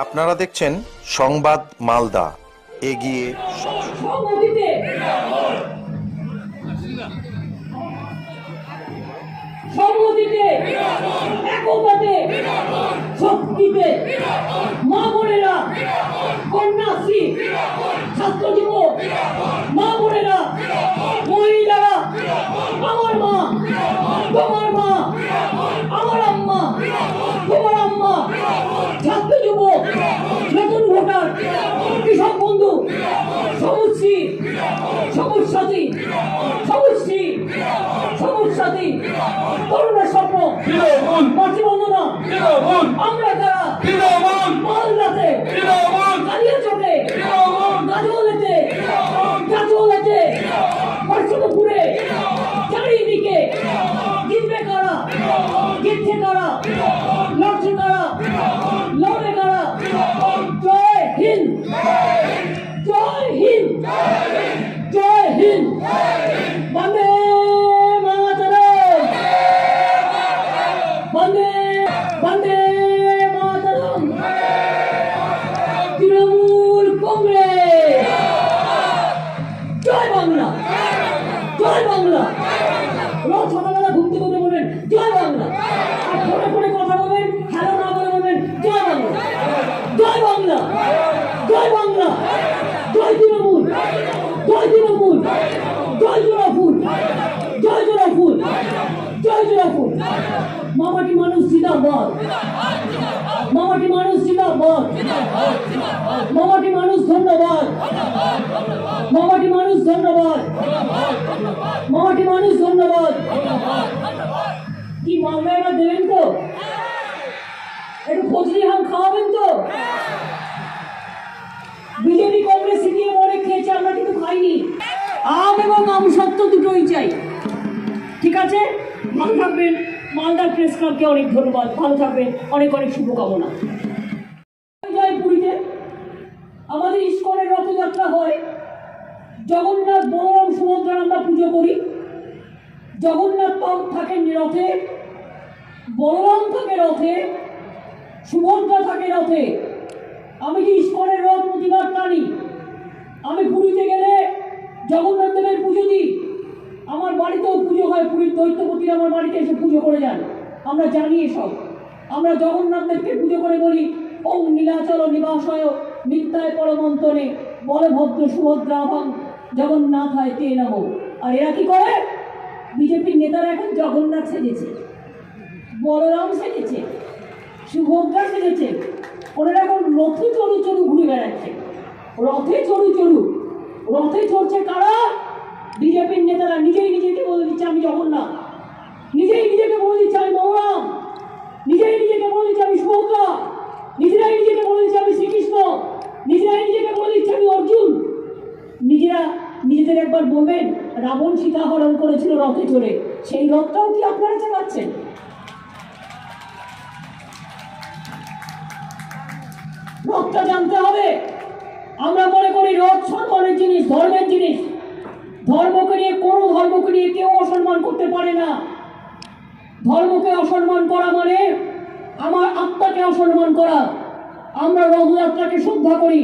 আপনারা দেখছেন সংবাদ মালদা, এগিয়ে সংহতিতে সংহতিতে একতাতে শক্তিতে মা বোনেরা, কন্যাশ্রী, ছাত্র যুবক, মা বোনেরা, মহিলারা, আমার মা, তোমার মা, আমার আম্মা, তোমার আম্মা, ছাত্র যুবক, নতুন ভোটার, কৃষক বন্ধু, সবুজশ্রী, সবুজ সাথী, সবুজশ্রী, সবুজ সাথী, তরুণের স্বপ্ন, মাতৃ বন্দনা, আমরা কারা, মালদাতে, কালিয়াচকে, গাজোলেতে, গাজোলেতে, বর্ষপুরে, চারিদিকে জিতবে কারা, জিতছে কারা, লড়ছে কারা, লড়ে কারা। জয় হিন্দ, জয় হিন্দ, জয় হিন্দ, বন্দে মাতরম, বন্দে বন্দে মাতরম। তৃণমূল কংগ্রেস, জয় বাংলা, জয় বাংলা। রোজ সকালবেলা ঘুম থেকে উঠে বলবেন জয় বাংলা, আর ফোনে ফোনে কথা বলবেন, হ্যালো না বলে বলবেন জয় বাংলা, জয় বাংলা, জয় বাংলা, জয় তৃণমূল, জয় তৃণমূল, জয় জোড়া ফুল, জয় জোড়া ফুল, জয় জোড়া ফুল। মামাটি মানুষ জিন্দাবাদ, মামাটি মানুষ জিন্দাবাদ, মামাটি মানুষ ধন্যবাদ, মামাটি মানুষ ধন্যবাদ, মামাটি মানুষ ধন্যবাদ। কি মামলা এবার দেবেন তো? একটু ফজলি হাম খাওয়াবেন তো? বিজেপি কংগ্রেস সিপিএম অনেক খেয়েছে, আমরা কিন্তু খাইনি। আম এবং আম সত্য দুটোই চাই। ঠিক আছে, ভালো থাকবেন। মালদার প্রেস ক্লাবকে অনেক ধন্যবাদ, ভালো থাকবেন, অনেক অনেক শুভকামনা। জয় পুরীতে আমাদের ইস্কনের রথযাত্রা হয়, জগন্নাথ, বলরাম, সুভদ্রার আমরা পুজো করি। জগন্নাথ থাকেন রথে, বলরাম থাকে রথে, সুভদ্রা থাকে রথে। আমি যে ইস্কনের রথ প্রতিবার টানি, আমি পুরীতে গেলে জগন্নাথ দেবের পুজো দিই। আমার বাড়িতেও পুজো হয়, পুরীর দৈত্যপতি আমার বাড়িতে এসে পুজো করে যান, আমরা জানি এসব। আমরা জগন্নাথ দেবকে পুজো করে বলি ওং নীলাচল নিবাসয় মিথ্যায় পরমন্তনে বলভদ্র সুভদ্রাভং জগন্নাথায় তে নমঃ। আর এরা কি করে? বিজেপির নেতারা এখন জগন্নাথ সেজেছে, বলরাম সেজেছে, সুভদ্রা সেজেছে। ওনারা এখন রথে চড়ু চড়ু ঘুরে বেড়াচ্ছে, রথে চড়ু চড়ু। রথে চড়ছে কারা? বিজেপির নেতারা। নিজেই নিজেকে বলে দিচ্ছে আমি জগন্নাথ, নিজেই নিজেকে বলে দিচ্ছে আমি বলরাম, নিজেই নিজেকে বলে দিচ্ছে আমি সুভদ্রা, নিজেরাই নিজেকে বলে দিচ্ছে আমি শ্রীকৃষ্ণ, নিজেরাই নিজেকে বলে দিচ্ছে আমি অর্জুন। নিজেরা নিজেদের একবার বলবেন রাবণ সীতা হরণ করেছিল রথে চড়ে, সেই রথটাও কি আপনারা চালাচ্ছেন? রথটা জানতে হবে। আমরা মনে করি রথ সম্মানের জিনিস, ধর্মের জিনিস। ধর্মকে নিয়ে, কোনো ধর্মকে নিয়ে কেউ অসম্মান করতে পারে না। ধর্মকে অসম্মান করা মানে আমার আত্মাকে অসম্মান করা। আমরা রথযাত্রাকে শ্রদ্ধা করি,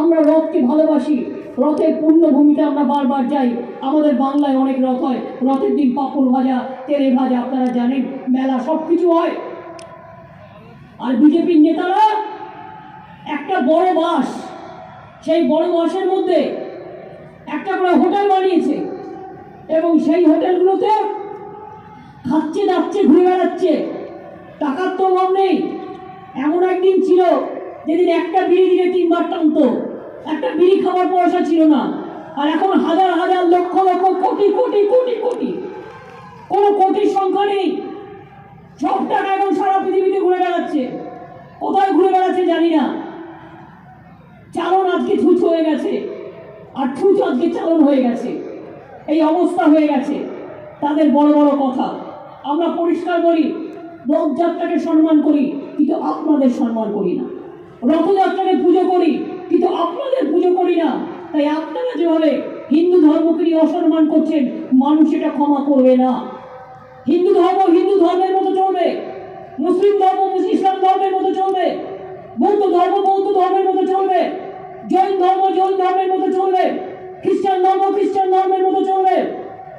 আমরা রথকে ভালোবাসি, রথের পুণ্যভূমিতে আমরা বারবার যাই। আমাদের বাংলায় অনেক রথ হয়, রথের দিন পাঁপড় ভাজা, তেলে ভাজা, আপনারা জানেন, মেলা, সব কিছু হয়। আর বিজেপির নেতারা একটা বড় বাস, সেই বড় বাসের মধ্যে একটা করে হোটেল বানিয়েছে এবং সেই হোটেলগুলোতে খাচ্ছে, যাচ্ছে, ঘুরে বেড়াচ্ছে। টাকার তো অভাব নেই। এমন একদিন ছিল যেদিন একটা বিড়ি দিলে 3 বার টানতো, একটা বিড়ি খাবার পয়সা ছিল না। আর এখন হাজার হাজার, লক্ষ লক্ষ, কোটি কোটি কোটি কোটি, কোনো কোটির সংখ্যা নেই। সব টাকা এখন সারা পৃথিবীতে ঘুরে বেড়াচ্ছে। কোথায় ঘুরে বেড়াচ্ছে জানি না। চালন আজকে ছুঁচ হয়ে গেছে, আর ছুঁচ আজকে চালন হয়ে গেছে। এই অবস্থা হয়ে গেছে তাদের বড় বড় কথা। আমরা পরিষ্কার করি, রথযাত্রাকে সম্মান করি কিন্তু আপনাদের সম্মান করি না। রথযাত্রাকে পুজো করি কিন্তু আপনাদের পুজো করি না। তাই আপনারা যেভাবে হিন্দু ধর্মকে নিয়ে অসম্মান করছেন, মানুষ এটা ক্ষমা করবে না। হিন্দু ধর্ম হিন্দু ধর্মের মতো চলবে, মুসলিম ধর্ম ইসলাম ধর্মের মতো চলবে। বৌদ্ধ ধর্ম বৌদ্ধ ধর্মের মতো চলবে, জৈন ধর্ম জৈন ধর্মের মতো চলবে, খ্রিস্টান ধর্ম খ্রিস্টান ধর্মের মতো চলবে,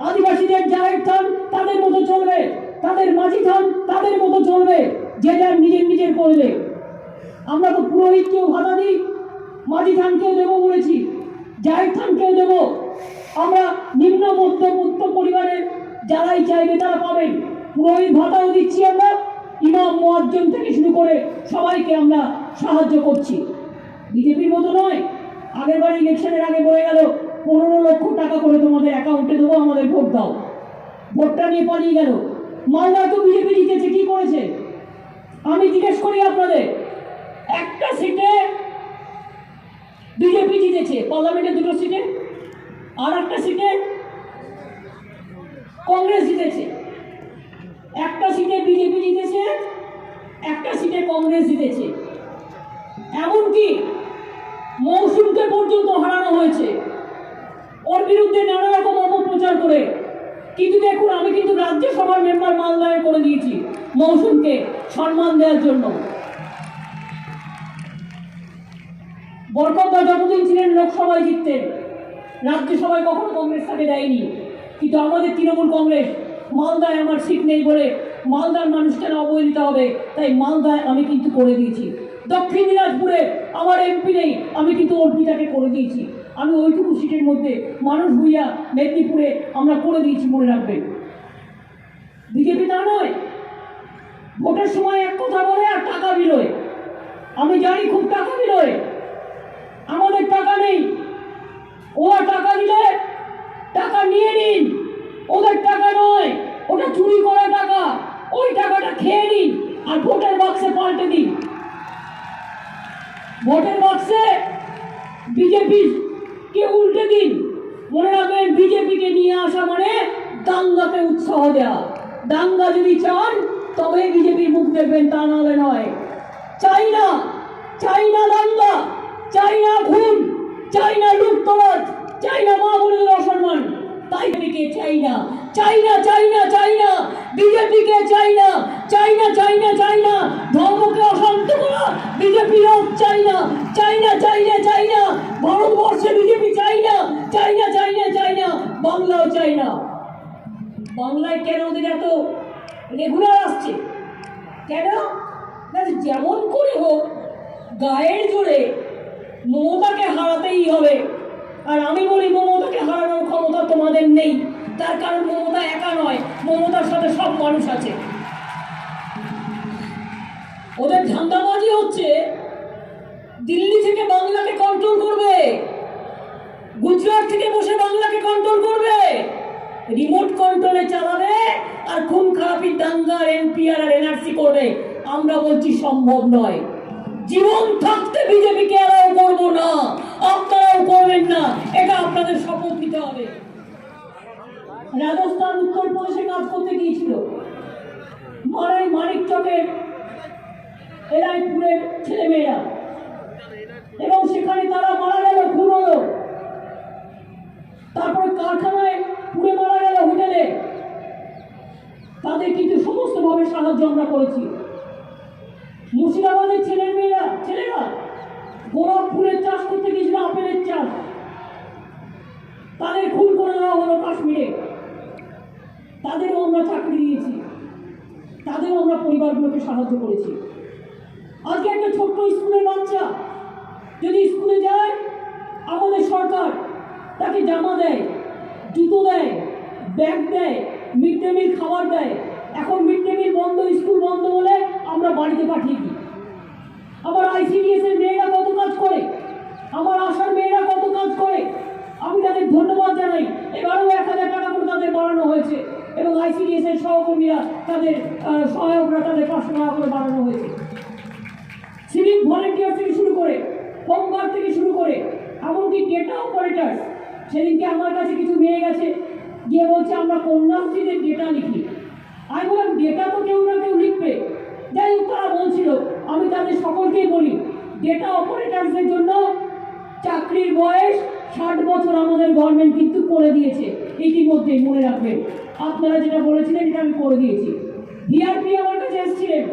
আদিবাসীদের জায়ের থান তাদের মতো চলবে, তাদের মাঝি থান তাদের মতো চলবে, যে যার নিজের নিজের করবে। আমরা তো পুরোহিতকেও ভাতা দিই, মাঝি থানকেও দেবো বলেছি, জায়ের থানকেও দেবো। আমরা নিম্ন মধ্যবিত্ত পরিবারের যারাই চাইবে তারা পাবেন, পুরোহিত ভাতাও দিচ্ছি আমরা, ইমাম মুয়াজ্জিন থেকে শুরু করে সবাইকে আমরা সাহায্য করছি। বিজেপির মতো নয়, আগের বার ইলেকশনের আগে বলে গেল 15 লক্ষ টাকা করে তোমাদের অ্যাকাউন্টে দেবো, আমাদের ভোট দাও। ভোটটা নিয়ে পালিয়ে গেল। মালদা তো বিজেপি জিতেছে, কি করেছে? আমি জিজ্ঞেস করি আপনাদের, একটা সিটে বিজেপি জিতেছে, পার্লামেন্টে 2টো সিটে, আর একটা সিটে কংগ্রেস জিতেছে। একটা সিটে বিজেপি জিতেছে, একটা সিটে কংগ্রেস জিতেছে। এমনকি মৌসুমকে পর্যন্ত হারানো হয়েছে ওর বিরুদ্ধে নানা রকম অপপ্রচার করে। কিন্তু দেখুন, আমি কিন্তু রাজ্যসভার মেম্বার মালদায় করে দিয়েছি মৌসুমকে সম্মান দেওয়ার জন্য। বরকতদা যতদিন ছিলেন লোকসভায় জিততেন, রাজ্যসভায় কখনো কংগ্রেস তাকে দেয়নি। কিন্তু আমাদের তৃণমূল কংগ্রেস, মালদায় আমার সিট নেই বলে মালদার মানুষকে অবহেলিত হবে, তাই মালদায় আমি কিন্তু করে দিয়েছি। দক্ষিণ দিনাজপুরে আমার এমপি নেই, আমি কিন্তু অর্পিতাকে করে দিয়েছি। আমি ওইটুকু সিটের মধ্যে মানুষ ভুইয়া মেদিনীপুরে আমরা করে দিয়েছি, মনে রাখবেন। বিজেপি তা নয়, ভোটের সময় এক কথা বলে আর টাকা বিলোয়। আমি জানি খুব টাকা বিলোয়, আমাদের টাকা নেই। ওরা টাকা দিলে টাকা নিয়ে নিন, ওদের টাকা নয়, ওটা চুরি করা টাকা। ওই টাকাটা খেয়ে নিন আর ভোটের বাক্সে পাল্টে দিন। ভোটের বাক্সে বিজেপি কে উল্টে দিন। মনে রাখবেন, বিজেপিকে নিয়ে আসা মানে দাঙ্গাকে উৎসাহ দেওয়া। দাঙ্গা যদি চান তবে বিজেপির মুখ দেখবেন, তা নাহলে নয়। চাই না, চাই না দাঙ্গা, চাই না খুন, চাই না লুটতরাজ, চাই না মা বোনের অসম্মান। তাই বিজেপিকে চাই না, চাই না, চাই না, চাই না বিজেপিকে, চাই না, চাই না, চাই না, চাই না ধর্মকে অশান্ত করা বিজেপি লোক, চাই না, চাই না, চাই না, চাই না ভারতবর্ষে বিজেপি, চাই না, চাই না, চাই না, চাই না বাংলাও চাই না। বাংলায় কেন ওদের এত রেগুলার আসছে? কেন? যেমন করে হোক গায়ের জোরে মমতাকে হারাতেই হবে। আর আমি বলি, মমতাকে হারানোর ক্ষমতা তোমাদের নেই। তার কারণ মমতা একা নয়, মমতার সাথে সব মানুষ আছে। ওদের ধান্দাবাজি হচ্ছে দিল্লি থেকে বাংলাকে কন্ট্রোল করবে, গুজরাট থেকে বসে বাংলাকে কন্ট্রোল করবে, রিমোট কন্ট্রোলে চালাবে আর খুন খারাপির দাঙ্গা এনপিআর আর এনআরসি করবে। আমরা বলছি সম্ভব নয়। জীবন থাকতে বিজেপিকে এরাও করবো না, আপনারাও করবেন না, এটা আপনাদের শপথ নিতে হবে। রাজস্থান উত্তরপ্রদেশে কাজ করতে গিয়েছিল, মারাই মানিক চকের এরাইপুরের ছেলেমেয়েরা, এবং সেখানে তারা মারা গেল, খুন হলো। তারপরে কারখানায় পুড়ে মারা গেল, হোটেলে। তাদের কিন্তু সমস্তভাবে সাহায্য আমরা করেছি। মুর্শিদাবাদের ছেলেরা গোলাপ ফুলের চাষ করতে গিয়েছিল, আপেলের চাষ, তাদের খুন করে দেওয়া হলো কাশ্মীরে। তাদেরও আমরা চাকরি দিয়েছি, তাদেরও আমরা পরিবারগুলোকে সাহায্য করেছি। আজকে একটা ছোট্ট স্কুলের বাচ্চা যদি স্কুলে যায়, আমাদের সরকার তাকে জামা দেয়, জুতো দেয়, ব্যাগ দেয়, মিড ডে মিল খাবার দেয়। এখন মিড ডে মিল বন্ধ, স্কুল বন্ধ বলে আমরা বাড়িতে পাঠিয়ে দিই। আমার আইসিডিএস এর মেয়েরা কত কাজ করে, আমার আশার মেয়েরা কত কাজ করে, আমি তাদের ধন্যবাদ জানাই। এবারেও 1000 টাকা করে তাদের বাড়ানো হয়েছে, এবং আইসিডিএস এর সহকর্মীরা তাদের সহায়করা তাদের 500 টাকা করে বাড়ানো হয়েছে। সিভিক ভলেন্টিয়ার থেকে শুরু করে, হোমগার্ড থেকে শুরু করে, এমনকি ডেটা অপারেটর। সেদিনকে আমার কাছে কিছু মেয়ে গেছে, গিয়ে বলছে আমরা কন্যাশ্রীদের ডেটা লিখি। আমি বললাম, ডেটা তো কেউ না কেউ লিখবে। যাই হোক, তারা বলছিল, আমি তাদের সকলকেই বলি, ডেটা অপারেটারদের জন্য চাকরির বয়স 60 বছর আমাদের গভর্নমেন্ট কিন্তু করে দিয়েছে ইতিমধ্যেই, মনে রাখবেন। আপনারা যেটা বলেছিলেন এটা আমি করে দিয়েছি। ভিআরপি আমার কাছে এসেছিলেন,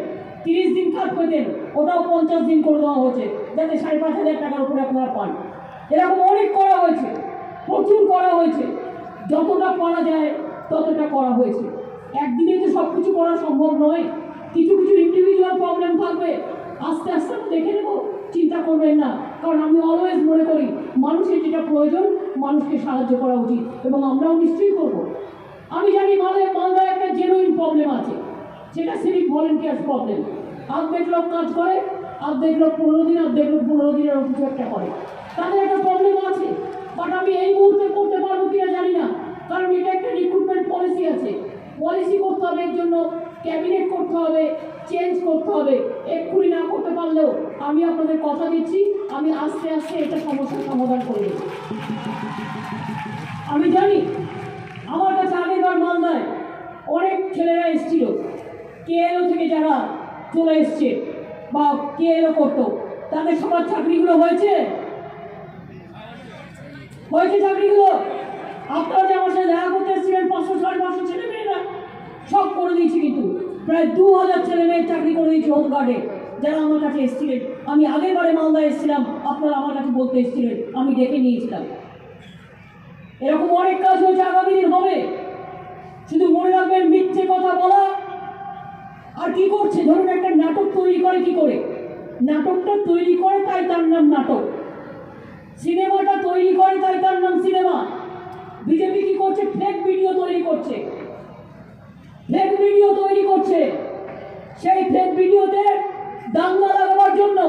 30 দিন কাজ পেতেন, ওটাও 50 দিন করে দেওয়া হয়েছে, যাতে 5,500 টাকার উপরে আপনারা পান। এরকম অনেক করা হয়েছে, প্রচুর করা হয়েছে, যতটা করা যায় ততটা করা হয়েছে। একদিনে তো সব কিছু করা সম্ভব নয়, কিছু কিছু ইন্ডিভিজুয়াল প্রবলেম থাকবে, আস্তে আস্তে আমি দেখে নেবো, চিন্তা করবেন না। কারণ আমি অলওয়েজ মনে করি মানুষের যেটা প্রয়োজন মানুষকে সাহায্য করা উচিত, এবং আমরাও নিশ্চয়ই করবো। আমি জানি মালদায় একটা জেনুইন প্রবলেম আছে, সেটা সিভিক ভলেন্টিয়ার্স প্রবলেম। অর্ধেক লোক কাজ করে, অর্ধেক লোক 15 দিন, অর্ধেক লোক 15 দিনের কিছু একটা করে, তাদের একটা প্রবলেম আছে। বাট আমি এই মুহূর্তে করতে পারবো কিনা জানি না, কারণ এটা একটা রিক্রুটমেন্ট পলিসি আছে, পলিসি করতে হবে, এর জন্য ক্যাবিনেট করতে হবে, চেঞ্জ করতে হবে। এক্ষুনি না করতে পারলেও আমি আপনাদের কথা দিচ্ছি, আমি আস্তে আস্তে এটা সমস্যার সমাধান করে দেব। আমি জানি আমার কাছে আগেরবার মালদায় অনেক ছেলেরা এসেছিল, কেএলও থেকে যারা চলে এসছে বা কেএলও করতো, তাদের সবার চাকরিগুলো হয়েছে চাকরিগুলো। আপনারা যে আমার সাথে দেখা করতে এসেছিলেন 500 550 ছেলে মেয়েরা সব করে দিয়েছি, কিন্তু প্রায় 2000 ছেলে মেয়ের চাকরি করে দিয়েছি হোমগার্ডে, যারা আমার কাছে এসেছিলেন। আমি আগের বারে মালদায় এসেছিলাম, আপনারা আমার কাছে বলতে এসেছিলেন, আমি দেখে নিয়েছিলাম। এরকম অনেক কাজ হয়েছে, আগামী দিন হবে। শুধু মনে রাখবেন, মিথ্যে কথা বলা আর কি করছে, ধরুন একটা নাটক তৈরি করে, কি করে নাটকটা তৈরি করে তাই তার নাম নাটক, সিনেমাটা তৈরি করে তাই তার নাম সিনেমা। বিজেপি কি করছে? ফেক ভিডিও তৈরি করছে, ফেক ভিডিও তৈরি করছে। সেই ফেক ভিডিওতে দাঙ্গা লাগাবার জন্য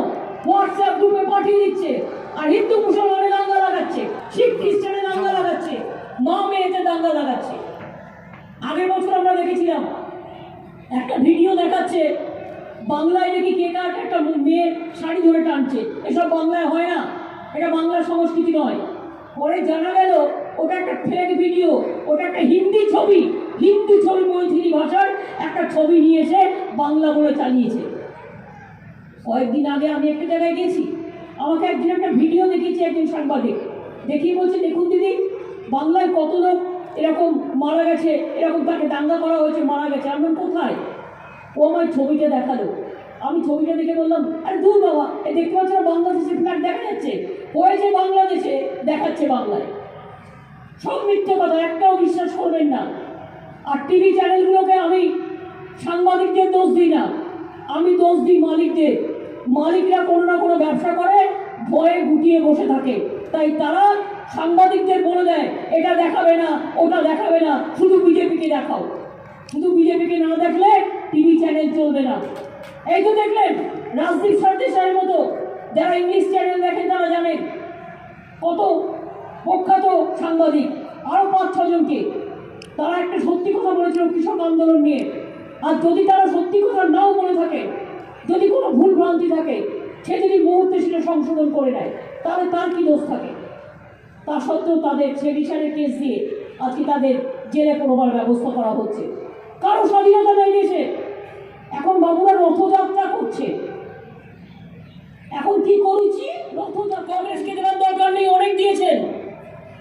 হোয়াটসঅ্যাপ গ্রুপে পাঠিয়ে দিচ্ছে, আর হিন্দু মুসলমানে দাঙ্গা লাগাচ্ছে, শিখ খ্রিস্টানে দাঙ্গা লাগাচ্ছে, মা মেয়েতে দাঙ্গা লাগাচ্ছে। আগের বছর আমরা দেখেছিলাম একটা ভিডিও দেখাচ্ছে, বাংলায় নাকি কে কার একটা মেয়ের শাড়ি ধরে টানছে। এসব বাংলায় হয় না, এটা বাংলার সংস্কৃতি নয়। পরে জানা গেল ওটা একটা ফেক ভিডিও, ওটা একটা হিন্দি ছবি, মৈথিলি ভাষার একটা ছবি নিয়ে এসে বাংলা বলে চালিয়েছে। কয়েকদিন আগে আমি একটা জায়গায় গেছি, আমাকে একদিন একটা ভিডিও দেখিয়েছে একজন সাংবাদিক, দেখিয়ে বলছে, দেখুন দিদি, বাংলায় কত লোক এরকম মারা গেছে, এরকম তাকে দাঙ্গা করা হয়েছে, মারা গেছে। আমি কোথায়? ও আমার ছবিটা দেখালো। আমি ছবিটা দেখে বললাম, আরে দূর বাবা, এ দেখতে পাচ্ছ বাংলাদেশের ফ্ল্যাগ দেখা যাচ্ছে, হয়েছে বাংলাদেশে, দেখাচ্ছে বাংলায়। সব মিথ্যে কথা, একটাও বিশ্বাস করবেন না। আর টিভি চ্যানেলগুলোকে আমি সাংবাদিকদের দোষ দিই না, আমি দোষ দিই মালিকদের। মালিকরা কোনো না কোনো ব্যবসা করে, ভয়ে গুটিয়ে বসে থাকে, তাই তারা সাংবাদিকদের বলে দেয় এটা দেখাবে না, ওটা দেখাবে না, শুধু বিজেপিকে দেখাও। শুধু বিজেপিকে না দেখলে টিভি চ্যানেল চলবে না। এই তো দেখলেন রাজদীপ সরদেশাইয়ের মতো, যারা ইংলিশ চ্যানেল দেখেন তারা জানেন, কত প্রখ্যাত সাংবাদিক, আরও 5-6 জনকে, তারা একটা সত্যি কথা বলেছিল কৃষক আন্দোলন নিয়ে। আর যদি তারা সত্যি কথা নাও বলে থাকে, যদি কোনো ভুল ভ্রান্তি থাকে, সে যদি মুহূর্তে সেটা সংশোধন করে নেয়, তাহলে তার কি দোষ থাকে? তা সত্ত্বেও তাদের সেডিশনের কেস দিয়ে আজকে তাদের জেলে পড়বার ব্যবস্থা করা হচ্ছে। কারো স্বাধীনতা নেই দেশে। এখন বাবুরা রথযাত্রা করছে, এখন কি করেছি? রথযাত্রা। কংগ্রেসকে দেওয়ার দরকার নেই, অনেক দিয়েছেন।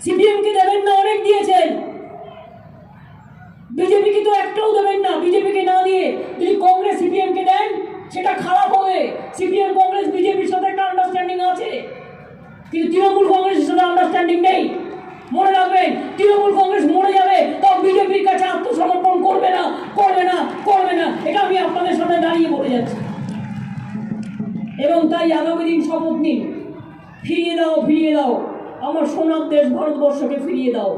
সিপিএমকে দেবেন না, অনেক দিয়েছেন। বিজেপিকে তো একটাও দেবেন না। বিজেপিকে না দিয়ে যদি কংগ্রেস সিপিএমকে দেন, সেটা খারাপ হবে। সিপিএম কংগ্রেস বিজেপির সাথে একটা আন্ডারস্ট্যান্ডিং আছে, কিন্তু তৃণমূল কংগ্রেসের সাথে আন্ডারস্ট্যান্ডিং নেই। মনে রাখবেন, তৃণমূল কংগ্রেস মরে যাবে, তাও বিজেপির কাছে আত্মসমর্পণ করবে না, করবে না, করবে না। এটা আমি আপনাদের সাথে দাঁড়িয়ে বলে যাচ্ছি। এবং তাই আগামী দিন শপথ নিন, ফিরিয়ে দাও, ফিরিয়ে দাও আমার সোনার দেশ ভারতবর্ষকে, ফিরিয়ে দাও,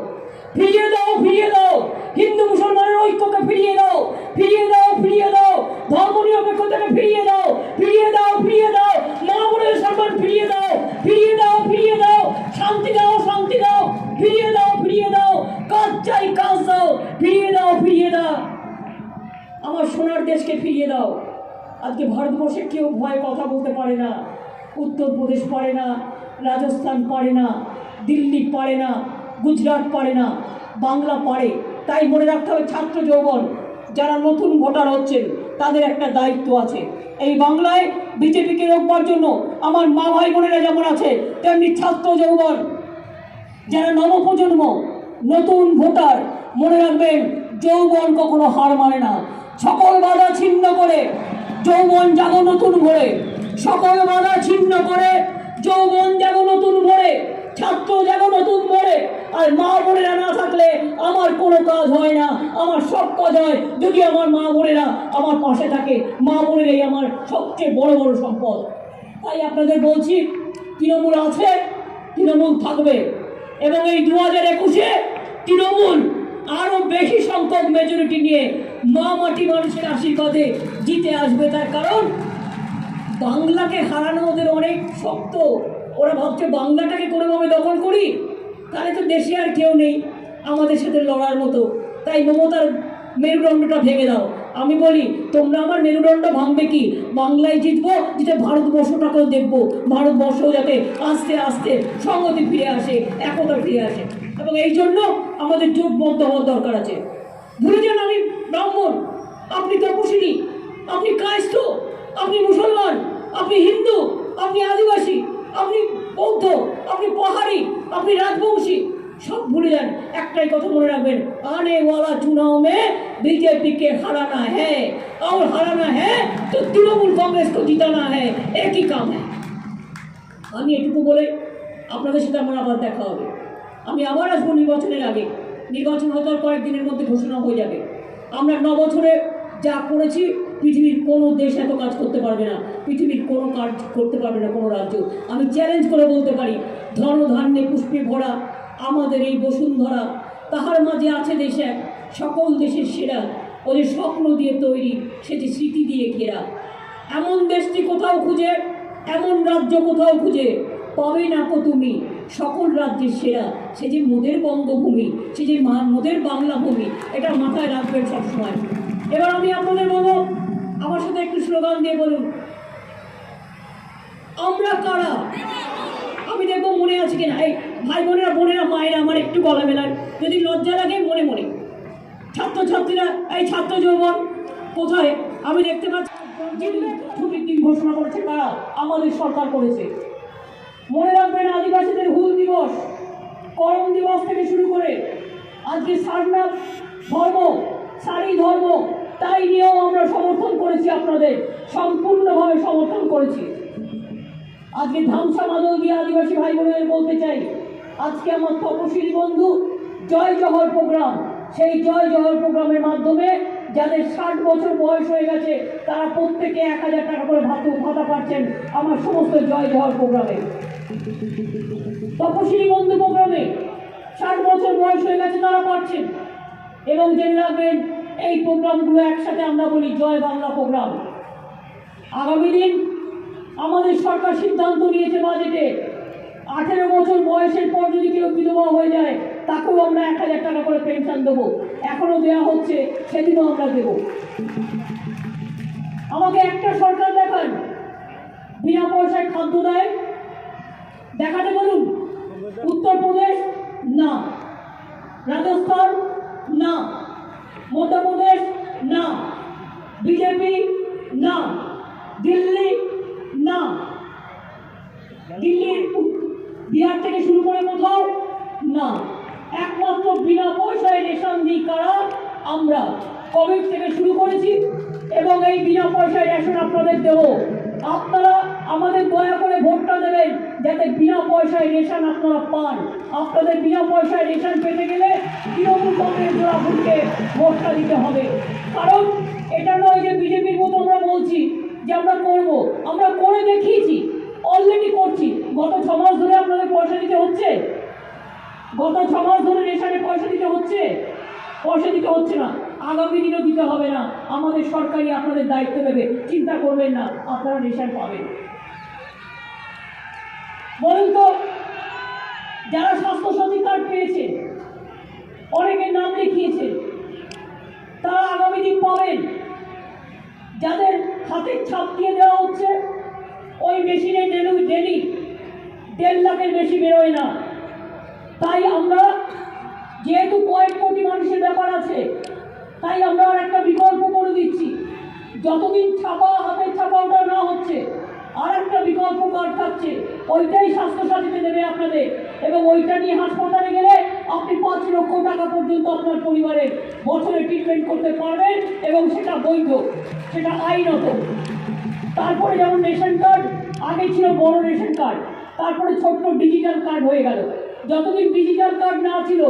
ফিরিয়ে দাও, ফিরিয়ে দাও হিন্দু মুসলমানের ঐক্যকে, ফিরিয়ে দাও, ফিরিয়ে দাও, ফিরিয়ে দাও ধর্ম নিরপেক্ষতাকে, ফিরিয়ে দাও, ফিরিয়ে দাও, ফিরিয়ে দাও মা বোনের সম্মান, ফিরিয়ে দাও, ফিরিয়ে দাও, ফিরিয়ে দাও শান্তি দাও, শান্তি দাও, ফিরিয়ে দাও, ফিরিয়ে দাও কাজ চাই, কাজ দাও, ফিরিয়ে দাও, ফিরিয়ে দাও আমার সোনার দেশকে, ফিরিয়ে দাও। আজকে ভারতবর্ষে কেউ ভয়ে কথা বলতে পারে না। উত্তরপ্রদেশ পারে না, রাজস্থান পারে না, দিল্লি পারে না, গুজরাট পারে না, বাংলা পারে। তাই মনে রাখতে হবে, ছাত্র যৌবন যারা নতুন ভোটার হচ্ছেন, তাদের একটা দায়িত্ব আছে। এই বাংলায় বিজেপিকে রোকবার জন্য আমার মা ভাই বোনেরা যেমন আছে, তেমনি ছাত্র যৌবন যারা নবপ্রজন্ম, নতুন ভোটার, মনে রাখবেন, যৌবন কখনো হার মানে না। সকল বাধা ছিন্ন করে যৌবন জাগো নতুন ভরে, সকল বাধা ছিন্ন করে যৌবন জাগো নতুন ভরে, ছাত্র জাগো নতুন ভরে। আর মা বোনেরা না থাকলে আমার কোনো কাজ হয় না, আমার সব কাজ হয় যদি আমার মা বোনেরা আমার পাশে থাকে। মা বোনেরাই আমার সবচেয়ে বড় বড় সম্পদ। তাই আপনাদের বলছি, তৃণমূল আছে, তৃণমূল থাকবে, এবং এই 2021-এ তৃণমূল আরো বেশি সংখ্যক মেজরিটি নিয়ে মা মাটি মানুষের আশীর্বাদে জিতে আসবে। তার কারণ বাংলাকে হারানো ওদের অনেক শক্ত। ওরা ভাবছে বাংলাটাকে কোনোভাবে দখল করি, তাহলে তো দেশে আর কেউ নেই আমাদের সাথে লড়ার মতো। তাই মমতার মেরুদণ্ডটা ভেঙে দাও। আমি বলি, তোমরা আমার মেরুদণ্ড ভাঙবে কি? বাংলায় জিতবো, জিতে ভারতবর্ষটাকেও দেখবো, ভারতবর্ষ যাতে আস্তে আস্তে সংহতি ফিরে আসে, একতা ফিরে আসে। এবং এই জন্য আমাদের জোটবদ্ধ হওয়ার দরকার আছে। ভুলে যান আমি ব্রাহ্মণ, আপনি তপশিলি, আপনি কায়স্থ, আপনি মুসলমান, আপনি হিন্দু, আপনি আদিবাসী, আপনি বৌদ্ধ, আপনি পাহাড়ি, আপনি রাজবংশী, সব ভুলে যান। একটাই কথা মনে রাখবেন, आने वाला चुनाव में बीजेपी के हराना है, और हराना है तो तृणमूल कांग्रेस को जिताना है, एक ही काम है। আমি এটুকু বলে আপনাদের সাথে আমার আবার দেখা হবে। আমি আবার আসবো নির্বাচনের আগে। নির্বাচন হয়তো আর কয়েকদিনের মধ্যে ঘোষণা হয়ে যাবে। আমরা 9 বছরে যা করেছি পৃথিবীর কোনো দেশ এত কাজ করতে পারবে না, পৃথিবীর কোনো কাজ করতে পারবে না কোনো রাজ্য। আমি চ্যালেঞ্জ করে বলতে পারি, ধন ধান্যে পুষ্পে ভরা আমাদের এই বসুন্ধরা, তাহার মাঝে আছে দেশ এক, সকল দেশের সেরা, ওদের স্বপ্ন দিয়ে তৈরি, সেটি স্মৃতি দিয়ে ঘেরা। এমন দেশটি কোথাও খুঁজে, এমন রাজ্য কোথাও খুঁজে পাবে না কো তুমি, সকল রাজ্যের সেরা, সে যে মোদের বঙ্গভূমি, সে যে মোদের বাংলা ভূমি। এটা মাথায় রাখবেন সবসময়। এবার আমি আপনাদের বলবো, আমার সাথে একটু স্লোগান দিয়ে বলুন, আমরা কারা? আমি দেখবো মনে আছে কিনা। এই ভাই বোনেরা, বোনেরা, মায়েরা, আমার একটু গলা মেলার যদি লজ্জা লাগে মনে মনে, ছাত্রছাত্রীরা, এই ছাত্র যৌবন কোথায়? আমি দেখতে পাচ্ছি ছুটির দিন ঘোষণা করেছে কারা? আমাদের সরকার করেছে। মনে রাখবেন, আদিবাসীদের হুল দিবস, করম দিবস থেকে শুরু করে আজকে সারনাথ ধর্ম, সারি ধর্ম, তাই নিয়েও আমরা সমর্থন করেছি, আপনাদের সম্পূর্ণভাবে সমর্থন করেছি। আজকে ধামসা মাদল দিয়ে আদিবাসী ভাই বোনেদের বলতে চাই, আজকে আমার তপশিলি বন্ধু জয় জহর প্রোগ্রাম, সেই জয় জহর প্রোগ্রামের মাধ্যমে যাদের 60 বছর বয়স হয়ে গেছে তারা প্রত্যেকে 1000 টাকা করে ভাতা পাচ্ছেন আমার সমস্ত জয় জহর প্রোগ্রামে। তপশিলি বন্ধু প্রোগ্রামে 60 বছর বয়স হয়ে গেছে তারা পাচ্ছেন। এবং জেনে রাখবেন, এই প্রোগ্রামগুলো একসাথে আমরা বলি জয় বাংলা প্রোগ্রাম। আগামী দিন আমাদের সরকার সিদ্ধান্ত নিয়েছে বাজেটে 18 বছর বয়সের পর যদি কেউ বিধবা হয়ে যায় তাকেও আমরা 1000 টাকা করে পেনশন দেবো। এখনো দেওয়া হচ্ছে, সেদিনও আমরা দেব। আমাকে একটা সরকার দেখান বিনা পয়সায় খাদ্য দেয়, দেখাতে বলুন। উত্তরপ্রদেশ না, রাজস্থান না, মধ্যপ্রদেশ না, বিজেপি না, দিল্লি না, দিল্লির বিহার থেকে শুরু করে কোথাও না। একমাত্র বিনা পয়সায় রেশন দিই কারা? আমরা কোভিড থেকে শুরু করেছি এবং এই বিনা পয়সায় রেশন আপনাদের দেব। আপনারা আমাদের দয়া করে ভোটটা দেবেন যাতে বিনা পয়সায় রেশন আপনারা পান। আপনাদের বিনা পয়সায় রেশন পেতে গেলে তৃণমূল কংগ্রেস জোড়া ভোটকে ভোটটা দিতে হবে। কারণ এটা নয় যে বিজেপির মতো আমরা বলছি যে আমরা করব, আমরা করে দেখিয়েছি, অলরেডি করছি। গত 6 মাস ধরে আপনাদের পয়সা দিতে হচ্ছে, গত 6 মাস ধরে রেশনে পয়সা দিতে হচ্ছে, পয়সা দিতে হচ্ছে না, আগামী দিনও দিতে হবে না। আমাদের সরকারই আপনাদের দায়িত্ব নেবে, চিন্তা করবেন না, আপনারা রেশন পাবেন। বলুন তো, যারা স্বাস্থ্যসাথী কার্ড পেয়েছে, অনেকের নাম লিখিয়েছে, তারা আগামী দিন পাবেন। যাদের হাতের ছাপ দিয়ে দেওয়া হচ্ছে, ওই মেশিনে ডেলি 1.5 লাখের বেশি বেরোয় না। তাই আমরা, যেহেতু কয়েক কোটি মানুষের ব্যাপার আছে, তাই আমরা আর একটা বিকল্প করে দিচ্ছি। যতদিন ছাপা, হাতের ছাপা ওটা না হচ্ছে, আর একটা বিকল্প কার্ড থাকছে, ওইটাই স্বাস্থ্যসাথীতে দেবে আপনাদের। এবং ওইটা নিয়ে হাসপাতালে গেলে আপনি 5 লক্ষ টাকা পর্যন্ত আপনার পরিবারের বছরে ট্রিটমেন্ট করতে পারবেন এবং সেটা বৈধ, সেটা আইনত। তারপরে যেমন রেশন কার্ড, আগে ছিল বড় রেশন কার্ড, তারপরে ছোট্ট ডিজিটাল কার্ড হয়ে গেল। যতদিন ডিজিটাল কার্ড না ছিল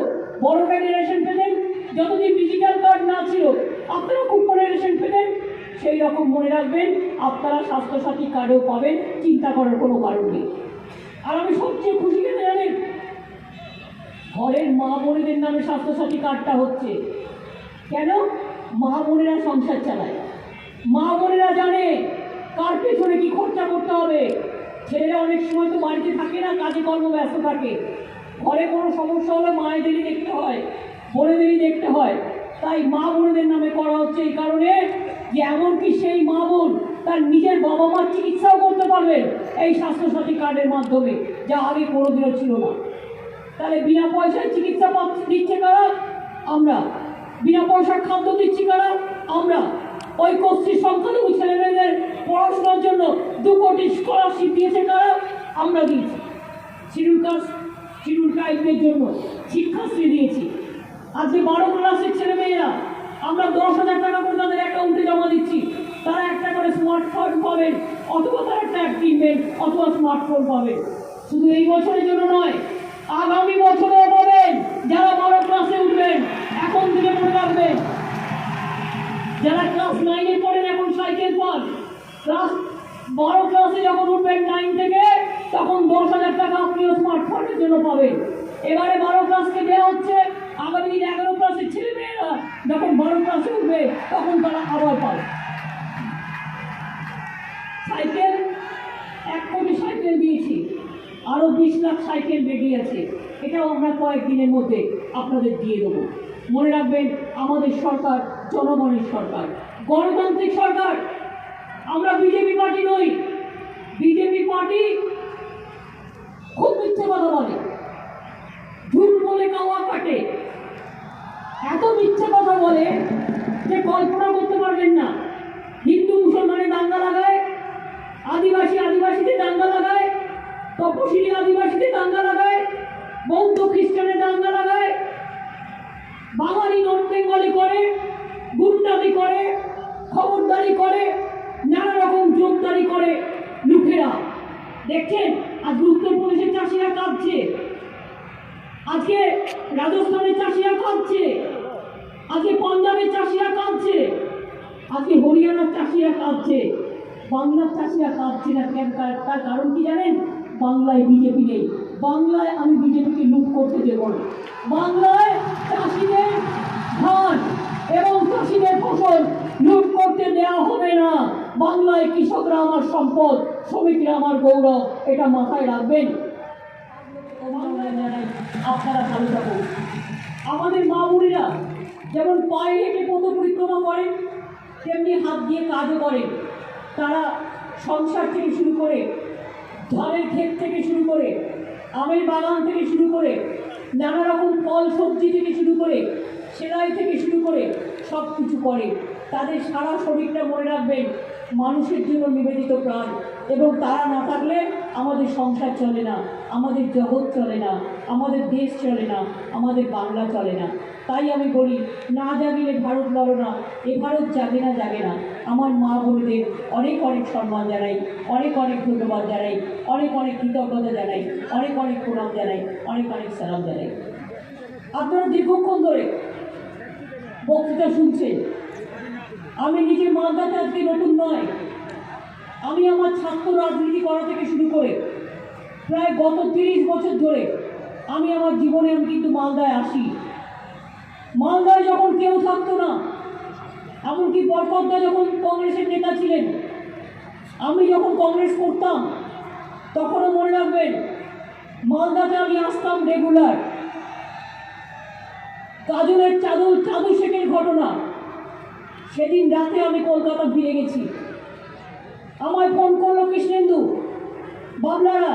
বড় কার্ডে রেশন পেতেন, যতদিন ডিজিটাল কার্ড না ছিল আপনারা কুপনে রেশন পেতেন। সেই রকম মনে রাখবেন, আপনারা স্বাস্থ্যসাথী কার্ডও পাবেন, চিন্তা করার কোনো কারণ নেই। আর আমি সবচেয়ে খুশি কেন জানেন? ঘরের মা বোনেদের নামে স্বাস্থ্যসাথী কার্ডটা হচ্ছে। কেন? মা বোনেরা সংসার চালায়, মা বোনেরা জানে কার পেছনে কি খরচা করতে হবে। ছেলেরা অনেক সময় তো বাড়িতে থাকে না, কাজে কর্ম ব্যস্ত থাকে, ঘরে কোনো সমস্যা হলে মায়েদেরই দেখতে হয়, বোনেদেরই দেখতে হয়। তাই মা বোনেদের নামে করা হচ্ছে এই কারণে যে এমনকি সেই মা বোন তার নিজের বাবা মার চিকিৎসাও করতে পারবেন এই স্বাস্থ্যসাথী কার্ডের মাধ্যমে, যা আগে কোনোদিনও ছিল না। তাহলে বিনা পয়সায় চিকিৎসা দিচ্ছে কারা? আমরা। বিনা পয়সার খাদ্য দিচ্ছি কারা? আমরা। ওই কর্তৃ সংখ্যালঘু ছেলে মেয়েদের পড়াশোনার জন্য 2 কোটি স্কলারশিপ দিয়েছে কারা? আমরা দিয়েছি। শিডিউল ট্রাইবদের জন্য শিক্ষাশ্রী দিয়েছি। আজকে 12 ক্লাসের ছেলে মেয়েরা আমরা 10,000 টাকা করে তাদের অ্যাকাউন্টে জমা দিচ্ছি। তারা একটা করে স্মার্টফোন পাবেন, অথবা তারা ট্যাব কিনবেন, অথবা স্মার্টফোন পাবেন। শুধু এই বছরের জন্য নয়, আগামী বছরেও পাবেন। যারা 12 ক্লাসে উঠবেন এখন থেকে মনে রাখবেন, যারা ক্লাস 9-এ পড়েন এখন সাইকেল পান, ক্লাস 12 ক্লাসে যখন উঠবেন 9 থেকে, তখন 10,000 টাকা আপনিও স্মার্টফোনের জন্য পাবেন। এবারে 12 ক্লাসকে দেওয়া হচ্ছে, আগামী দিন 11 ক্লাসের ছেলে মেয়েরা যখন 12 ক্লাসে উঠবে তখন তারা আবার পাবে সাইকেল। 1 কোটি সাইকেল দিয়েছি, আরো 20 লাখ সাইকেল বেরিয়ে আছে, এটাও আমরা কয়েকদিনের মধ্যে আপনাদের দিয়ে দেবো। মনে রাখবেন, আমাদের সরকার জনগণের সরকার, গণতান্ত্রিক সরকার। আমরা বিজেপি পার্টি নই। বিজেপি পার্টি খুব মিথ্যে কথা বলে, ঝুট বলে কাওয়া কাটে, এত মিথ্যে কথা বলে যে কল্পনা করতে পারবেন না। হিন্দু মুসলমানের দাঙ্গা লাগায়, আদিবাসীদের দাঙ্গা লাগায়, তপশিলি আদিবাসীদের দাঙ্গা লাগায়, বৌদ্ধ খ্রিস্টানের দাঙ্গা লাগায়, বাঙালি নর্থ বেঙ্গলি করে, গুন্ডামি করে, খবরদারি করে, নানা রকম জোরদারি করে লোকেরা। দেখছেন আজ উত্তরপ্রদেশের চাষিরা কাঁদছে, আজকে রাজস্থানের চাষিরা কাঁদছে, আজকে পাঞ্জাবের চাষিরা কাঁদছে, আজকে হরিয়ানার চাষিরা কাঁদছে, বাংলার চাষিরা কাঁদছে না। কেন? তার কারণ কি জানেন? বাংলায় বিজেপি নেই। বাংলায় আমি বিজেপিকে লুট করতে দেব না। বাংলায় চাষিদের ধান এবং চাষিদের ফসল লুট করতে দেওয়া হবে না। বাংলায় কৃষকরা আমার সম্পদ, শ্রমিকরা আমার গৌরব, এটা মাথায় রাখবেন। আপনারা ভালো থাকুন। আমাদের মা বোনেরা যেমন পায়ে হেঁটে পথ পরিক্রমা করেন, তেমনি হাত দিয়ে কাজও করেন। তারা সংসার থেকে শুরু করে, ধানের ক্ষেত থেকে শুরু করে, আমের বাগান থেকে শুরু করে, নানা রকম ফল সবজি থেকে শুরু করে, সেলাই থেকে শুরু করে সব কিছু করে। তাদের সারা শরীরটা মনে রাখবেন মানুষের জন্য নিবেদিত প্রাণ, এবং তারা না থাকলে আমাদের সংসার চলে না, আমাদের জগৎ চলে না, আমাদের দেশ চলে না, আমাদের বাংলা চলে না। তাই আমি বলি, না জাগিলে ভারত লড়ো না, এ ভারত জাগে না, জাগে না। আমার মা বোনদের অনেক অনেক সম্মান জানাই, অনেক অনেক ধন্যবাদ জানাই, অনেক অনেক কৃতজ্ঞতা জানাই, অনেক অনেক প্রণাম জানাই, অনেক অনেক সালাম জানাই। আপনারা দীর্ঘক্ষণ ধরে বক্তৃতা শুনছেন। আমি নিজে মালদাতে আজকে নতুন নয়, আমি আমার ছাত্র রাজনীতি করা থেকে শুরু করে প্রায় গত 30 বছর ধরে আমি আমার জীবনে আমি কিন্তু মালদায় আসি। মালদায় যখন কেউ থাকতো না, এমনকি বরকতদা যখন কংগ্রেসের নেতা ছিলেন, আমি যখন কংগ্রেস করতাম, তখনও মনে রাখবেন মালদাতে আমি আসতাম রেগুলার। কাজলের চাদু শেখের ঘটনা, সেদিন রাতে আমি কলকাতা ফিরে গেছি। আমায় ফোন করলো কৃষ্ণেন্দু, বাবলারা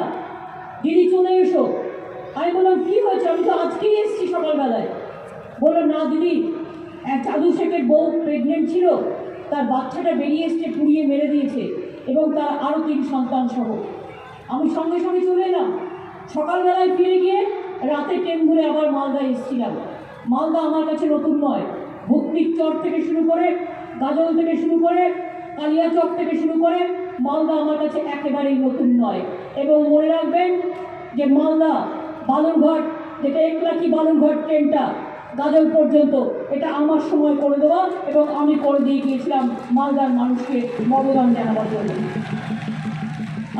দিদি চলে এসো। আমি বললাম কী হয়েছে? আমি তো আজকেই এসেছি সকালবেলায়। বললো না দিদি, চাদু শেখের বউ প্রেগনেন্ট ছিল, তার বাচ্চাটা বেরিয়ে এসছে, পুড়িয়ে মেরে দিয়েছে, এবং তার আরও 3 সন্তান সহ। আমি সঙ্গে সঙ্গে চলে এলাম। সকালবেলায় ফিরে গিয়ে রাতে ট্রেন ধরে আবার মালদা এসেছিলাম। মালদা আমার কাছে নতুন নয়। ভূতনির চর থেকে শুরু করে, গাজল থেকে শুরু করে, কালিয়াচক থেকে শুরু করে মালদা আমার কাছে একেবারেই নতুন নয়। এবং মনে রাখবেন যে মালদা বালুরঘাট, যেটা একলাখি বালুরঘাট ট্রেনটা গাজল পর্যন্ত, এটা আমার সময় করে দেওয়া এবং আমি করে দিয়ে গিয়েছিলাম মালদার মানুষকে মতদান জানাবার জন্য।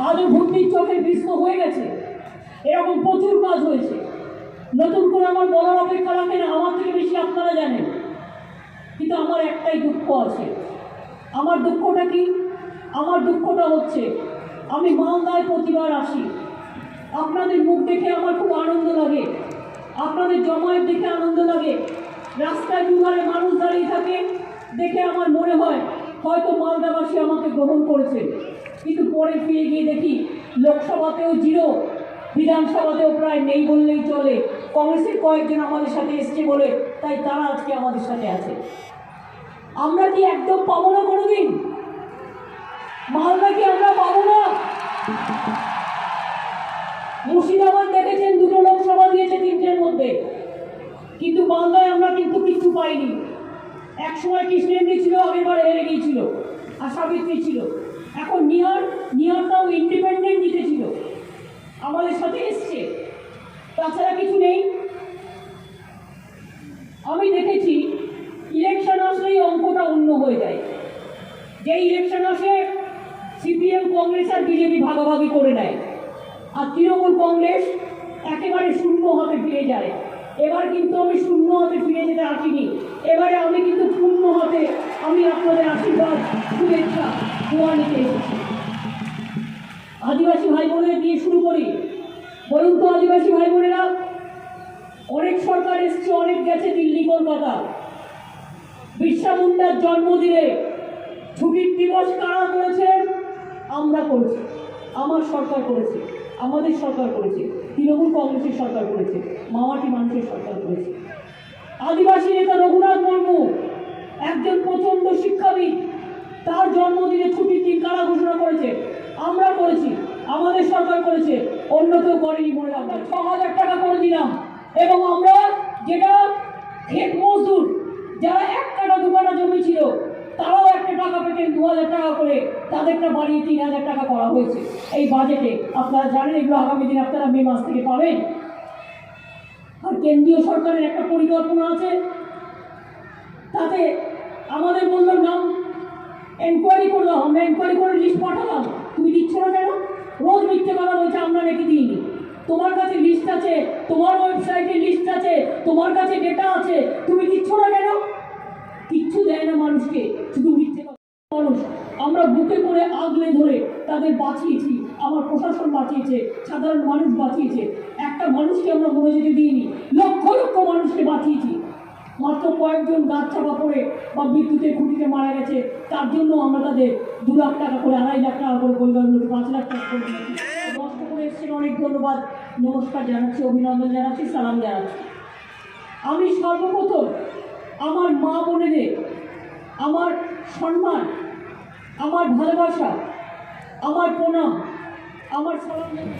আজও ভূতনির চোখে গ্রীষ্ম হয়ে গেছে, এরকম প্রচুর কাজ হয়েছে। নতুন করে আমার বলার অপেক্ষা রাখে না, আমার থেকে বেশি আপনারা জানেন। কিন্তু আমার একটাই দুঃখ আছে। আমার দুঃখটা কি? আমার দুঃখটা হচ্ছে আমি মালদায় প্রতিবার আসি, আপনাদের মুখ দেখে আমার খুব আনন্দ লাগে, আপনাদের জমায়েত দেখে আনন্দ লাগে, রাস্তায় দুধারে মানুষ দাঁড়িয়ে থাকে দেখে আমার মনে হয় হয়তো মালদাবাসী আমাকে গ্রহণ করেছে। কিন্তু পরে ফিরে গিয়ে দেখি লোকসভাতেও জিরো, বিধানসভাতেও প্রায় নেই বললেই চলে। কংগ্রেসের কয়েকজন আমাদের সাথে এসছে বলে তাই তারা আজকে আমাদের সাথে আছে। আমরা কি একদম পাবো না কোনোদিন? মালদা কি আমরা পাবো না? মুর্শিদাবাদ দেখেছেন, দুটো লোকসভা দিয়েছে তিনটের মধ্যে, কিন্তু মালদায় আমরা কিন্তু কিছু পাইনি। একসময় কৃষ্ণেন্দ্রী ছিল, আগেরবার হেরে গিয়েছিল, আর সাবিত্রী ছিল। এখন নিহারটাও ইন্ডিপেন্ডেন্ট জিতেছিল, আমাদের সাথে এসছে, তাছাড়া কিছু নেই। আমি দেখেছি ইলেকশন আসলেই অঙ্কটা অন্য হয়ে যায়। যে ইলেকশন আসে সিপিএম, কংগ্রেস আর বিজেপি ভাগাভাগি করে নেয়, আর তৃণমূল কংগ্রেস একেবারে শূন্য হাতে ফিরে যায়। এবার কিন্তু আমি শূন্য হাতে ফিরে যেতে আসিনি, এবারে আমি কিন্তু পূর্ণ হাতে আমি আপনাদের আশীর্বাদ, শুভেচ্ছা, দোয়া নিতে এসেছি। আদিবাসী ভাই বোনেদের দিয়ে শুরু করি। বলুন তো আদিবাসী ভাই বোনেরা, অনেক সরকার এসছে, অনেক গেছে দিল্লি কলকাতা। বিরসা মুন্ডার জন্মদিনে ছুটির দিবস কারা করেছে? আমরা করেছি, আমার সরকার করেছে, আমাদের সরকার করেছে, তৃণমূল কংগ্রেসের সরকার করেছে, মাওয়াটি মানুষের সরকার করেছে। আদিবাসী নেতা রঘুনাথ মুর্মু একজন প্রচণ্ড শিক্ষাবিদ, তার জন্মদিনে ছুটির দিন কারা ঘোষণা করেছে? আমরা করেছি, আমাদের সরকার করেছে, অন্য কেউ করেনি। মনে রাখবেন ৬,০০০ টাকা করে দিলাম। এবং আমরা যেটা ক্ষেত মজদুর, যারা ১ কাঠা ২ কাঠা জমি ছিল, তারাও একটা টাকা পেতেন ২,০০০ টাকা করে, তাদেরটা বাড়িয়ে ৩,০০০ টাকা করা হয়েছে এই বাজেটে। আপনারা জানেন এগুলো আগামী দিন আপনারা মে মাস থেকে পাবেন। আর কেন্দ্রীয় সরকারের একটা পরিকল্পনা আছে, তাতে আমাদের বলল নাম এনকোয়ারি করলাম, আমরা এনকোয়ারি করে লিস্ট পাঠালাম, তুমি দিচ্ছ না কেন? রোজ মিথ্যে কথা বলছে আমরা নাকি দিইনি। তোমার কাছে লিস্ট আছে, তোমার ওয়েবসাইটে লিস্ট আছে, তোমার কাছে ডেটা আছে, তুমি দিচ্ছ না কেন? কিচ্ছু দেয় না মানুষকে, শুধু মিথ্যে কথা। মানুষ আমরা বুকে করে আগলে ধরে তাদের বাঁচিয়েছি, আমার প্রশাসন বাঁচিয়েছে, সাধারণ মানুষ বাঁচিয়েছে। একটা মানুষকে আমরা মরে যেতে দিইনি, লক্ষ লক্ষ মানুষকে বাঁচিয়েছি। মাত্র কয়েকজন গাছ চাপা পড়ে বা বিদ্যুতের খুঁটিতে মারা গেছে, তার জন্য আমরা তাদের ২ লাখ টাকা করে, ২.৫ লাখ টাকা করে, পরিবারগুলোকে ৫ লাখ টাকা করে দিয়েছি। কষ্ট করে এসেছেন, অনেক ধন্যবাদ, নমস্কার জানাচ্ছি, অভিনন্দন জানাচ্ছি, সালাম জানাচ্ছি। আমি সর্বপ্রথম আমার মা বোনেদের আমার সম্মান, আমার ভালোবাসা, আমার প্রণাম, আমার সালাম হাতে